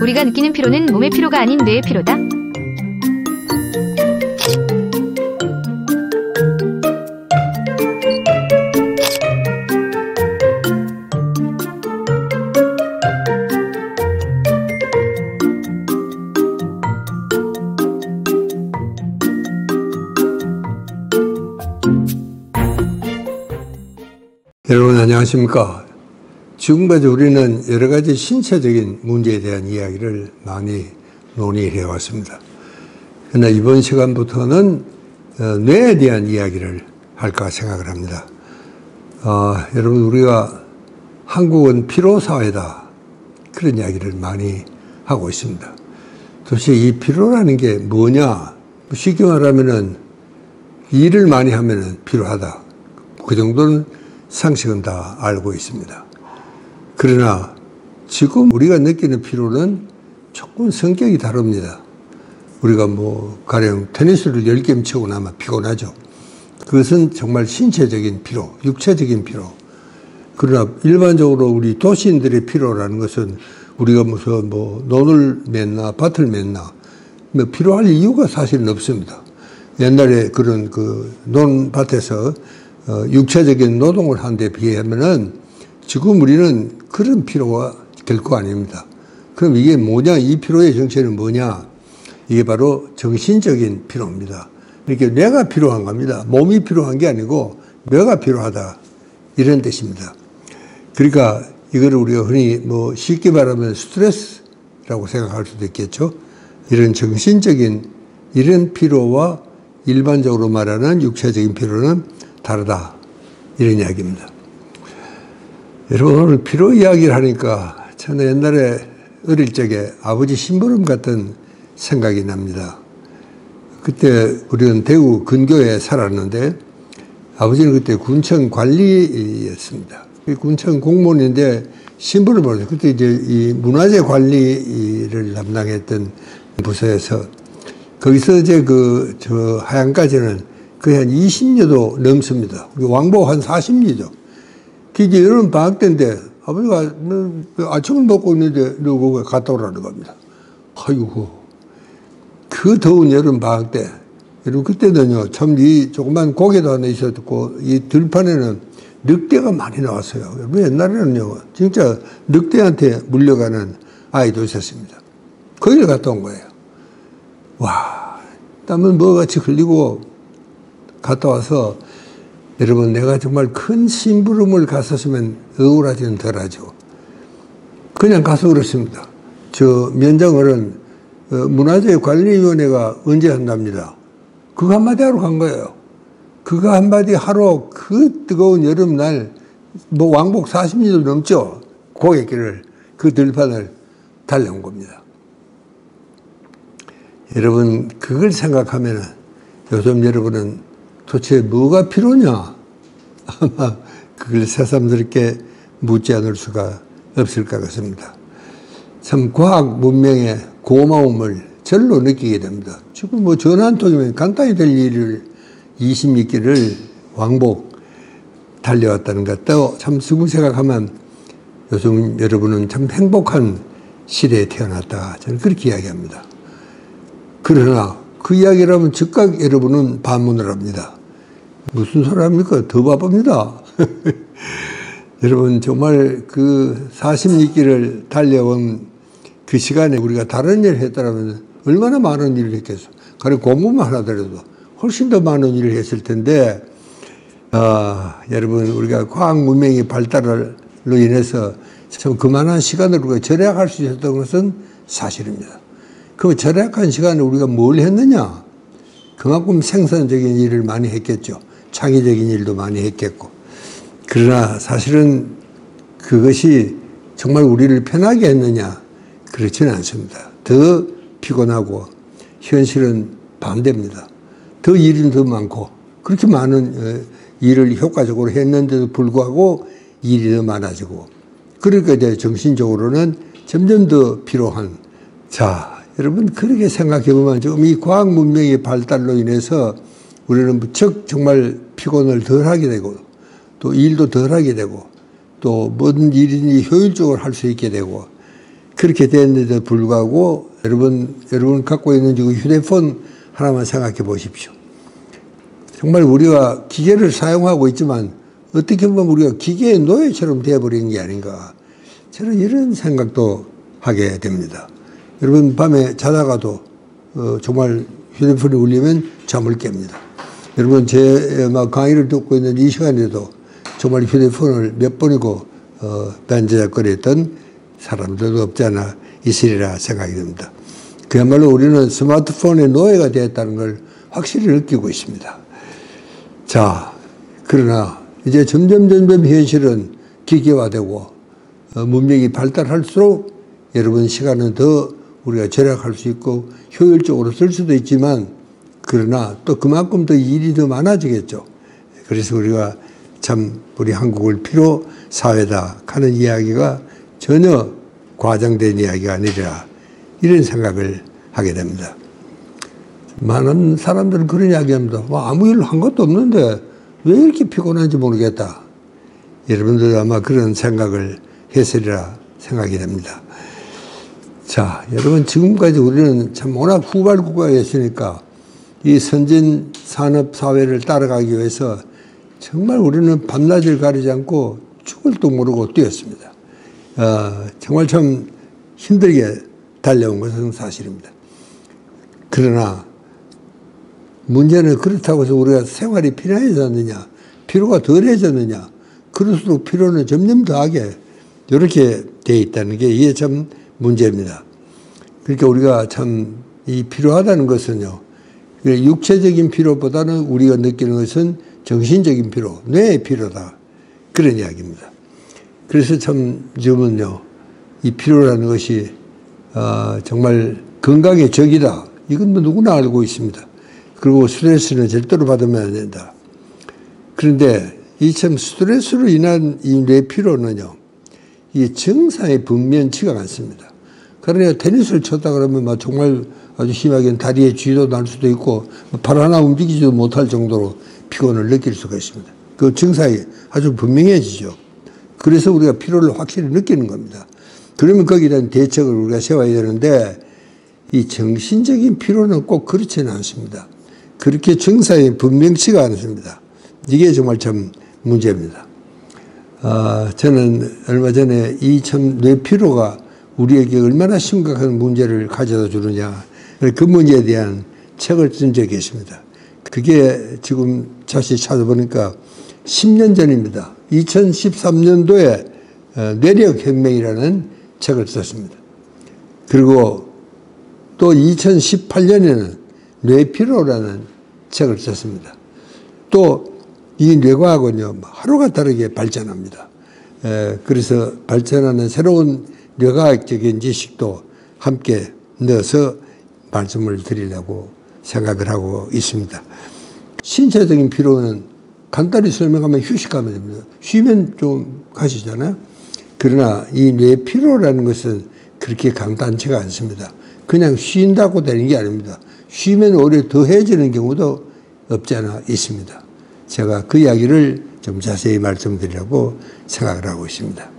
우리가 느끼는 피로는 몸의 피로가 아닌 뇌의 피로다. 여러분 안녕하십니까? 지금까지 우리는 여러 가지 신체적인 문제에 대한 이야기를 많이 논의해 왔습니다. 그러나 이번 시간부터는 뇌에 대한 이야기를 할까 생각을 합니다. 여러분 우리가 한국은 피로사회다 그런 이야기를 많이 하고 있습니다. 도대체 이 피로라는 게 뭐냐? 쉽게 말하면은 일을 많이 하면은 피로하다. 그 정도는 상식은 다 알고 있습니다. 그러나 지금 우리가 느끼는 피로는 조금 성격이 다릅니다. 우리가 가령 테니스를 10게임 치고 나면 피곤하죠. 그것은 정말 신체적인 피로, 육체적인 피로. 그러나 일반적으로 우리 도시인들의 피로라는 것은 우리가 무슨 논을 맺나 밭을 맺나 피로할 이유가 사실은 없습니다. 옛날에 그런 논밭에서 육체적인 노동을 한 데 비하면은 지금 우리는 그런 피로가 결코 아닙니다. 그럼 이게 뭐냐? 이 피로의 정체는 뭐냐? 이게 바로 정신적인 피로입니다. 이렇게 뇌가 필요한 겁니다. 몸이 필요한 게 아니고 뇌가 필요하다. 이런 뜻입니다. 그러니까 이거를 우리가 흔히 쉽게 말하면 스트레스라고 생각할 수도 있겠죠. 이런 정신적인 이런 피로와 일반적으로 말하는 육체적인 피로는 다르다. 이런 이야기입니다. 여러분 오늘 피로 이야기를 하니까 저는 옛날에 어릴 적에 아버지 심부름 같은 생각이 납니다. 그때 우리는 대구 근교에 살았는데 아버지는 그때 군청 관리였습니다. 군청 공무원인데 심부름을 해서 그때 이제 이 문화재 관리를 담당했던 부서에서 거기서 이제 저 하양까지는 거의 한 20리도 넘습니다. 왕복 한 40리죠. 이제 여름 방학 때인데 아버지가 아침을 먹고 있는데 누구 갔다 오라는 겁니다. 아이고, 그 더운 여름 방학 때, 여러분 그때는요, 참 이 조그만 고개도 하나 있었고, 이 들판에는 늑대가 많이 나왔어요. 여러분 옛날에는요, 진짜 늑대한테 물려가는 아이도 있었습니다. 거기를 갔다 온 거예요. 와, 땀은 뭐같이 흘리고 갔다 와서 여러분 내가 정말 큰 심부름을 갔었으면 억울하지는 덜하죠. 그냥 가서 그렇습니다. 저 면장어른 문화재관리위원회가 언제 한답니다. 그거 한마디 하러 간 거예요. 그거 한마디 하러 그 뜨거운 여름날 왕복 40리도 넘죠. 고갯길을 그 들판을 달려온 겁니다. 여러분 그걸 생각하면은 요즘 여러분은 도대체 뭐가 필요냐? 아마 그걸 새삼스럽게 묻지 않을 수가 없을 것 같습니다. 참 과학 문명의 고마움을 절로 느끼게 됩니다. 지금 전화 한 통이면 간단히 될 일을 20리길을 왕복 달려왔다는 것도 참 지금 생각하면 요즘 여러분은 참 행복한 시대에 태어났다. 저는 그렇게 이야기합니다. 그러나 그 이야기를 하면 즉각 여러분은 반문을 합니다. 무슨 소리 합니까? 더 바쁩니다. 여러분 정말 그 40리길을 달려온 그 시간에 우리가 다른 일을 했더라면 얼마나 많은 일을 했겠어. 가령 공부만 하더라도 훨씬 더 많은 일을 했을 텐데 여러분 우리가 과학 문명의 발달로 인해서 참 그만한 시간을 우리가 절약할 수 있었던 것은 사실입니다. 그 절약한 시간에 우리가 뭘 했느냐? 그만큼 생산적인 일을 많이 했겠죠. 창의적인 일도 많이 했겠고. 그러나 사실은 그것이 정말 우리를 편하게 했느냐? 그렇지는 않습니다. 더 피곤하고 현실은 반대입니다. 더 일은 더 많고 그렇게 많은 일을 효과적으로 했는데도 불구하고 일이 더 많아지고 그러니까 이제 정신적으로는 점점 더 피로한 자 여러분 그렇게 생각해 보면 지금 이 과학 문명의 발달로 인해서 우리는 무척 정말 피곤을 덜 하게 되고 또 일도 덜 하게 되고 또 모든 일이니 효율적으로 할 수 있게 되고 그렇게 됐는데도 불구하고 여러분 갖고 있는 지금 휴대폰 하나만 생각해 보십시오. 정말 우리가 기계를 사용하고 있지만 어떻게 보면 우리가 기계의 노예처럼 되어버리는 게 아닌가. 저는 이런 생각도 하게 됩니다. 여러분 밤에 자다가도 정말 휴대폰이 울리면 잠을 깹니다. 여러분 제 강의를 듣고 있는 이 시간에도 정말 휴대폰을 몇 번이고 반저작거렸던 사람들도 없지 않아 있으리라 생각이 듭니다. 그야말로 우리는 스마트폰의 노예가 되었다는 걸 확실히 느끼고 있습니다. 자, 그러나 이제 점점 현실은 기계화되고 문명이 발달할수록 여러분 시간은 더 우리가 절약할 수 있고 효율적으로 쓸 수도 있지만 그러나 또 그만큼 더 일이 더 많아지겠죠. 그래서 우리가 참 우리 한국을 피로 사회다 하는 이야기가 전혀 과장된 이야기가 아니라 이런 생각을 하게 됩니다. 많은 사람들은 그런 이야기합니다. 아무 일 한 것도 없는데 왜 이렇게 피곤한지 모르겠다. 여러분들도 아마 그런 생각을 했으리라 생각이 됩니다. 자, 여러분 지금까지 우리는 참 워낙 후발 국가였으니까 이 선진 산업 사회를 따라가기 위해서 정말 우리는 밤낮을 가리지 않고 죽을 도 모르고 뛰었습니다. 정말 참 힘들게 달려온 것은 사실입니다. 그러나 문제는 그렇다고 해서 우리가 생활이 편해졌느냐, 피로가 덜해졌느냐, 그럴수록 피로는 점점 더하게 이렇게 돼 있다는 게 이게 참 문제입니다. 그러니까 우리가 참 이 피로하다는 것은요, 육체적인 피로보다는 우리가 느끼는 것은 정신적인 피로, 뇌의 피로다. 그런 이야기입니다. 그래서 참 지금은요, 이 피로라는 것이 정말 건강의 적이다. 이건 뭐 누구나 알고 있습니다. 그리고 스트레스는 절대로 받으면 안 된다. 그런데 이 참 스트레스로 인한 이 뇌 피로는요, 이 증상의 분명치가 않습니다. 그러니까 테니스를 쳤다 그러면 막 정말 아주 심하게 다리에 쥐도 날 수도 있고 발 하나 움직이지도 못할 정도로 피곤을 느낄 수가 있습니다. 그 증상이 아주 분명해지죠. 그래서 우리가 피로를 확실히 느끼는 겁니다. 그러면 거기에 대한 대책을 우리가 세워야 되는데 이 정신적인 피로는 꼭 그렇지는 않습니다. 그렇게 증상이 분명치가 않습니다. 이게 정말 참 문제입니다. 저는 얼마 전에 이 참 뇌피로가 우리에게 얼마나 심각한 문제를 가져다 주느냐, 그 문제에 대한 책을 쓴 적이 있습니다. 그게 지금 다시 찾아보니까 10년 전입니다. 2013년도에 뇌력혁명이라는 책을 썼습니다. 그리고 또 2018년에는 뇌피로라는 책을 썼습니다. 또 이 뇌과학은요, 하루가 다르게 발전합니다. 그래서 발전하는 새로운 뇌과학적인 지식도 함께 넣어서 말씀을 드리려고 생각을 하고 있습니다. 신체적인 피로는 간단히 설명하면 휴식하면 됩니다. 쉬면 좀 가시잖아요. 그러나 이 뇌피로라는 것은 그렇게 간단치가 않습니다. 그냥 쉰다고 되는 게 아닙니다. 쉬면 오히려 더해지는 경우도 없지 않아 있습니다. 제가 그 이야기를 좀 자세히 말씀드리려고 생각을 하고 있습니다.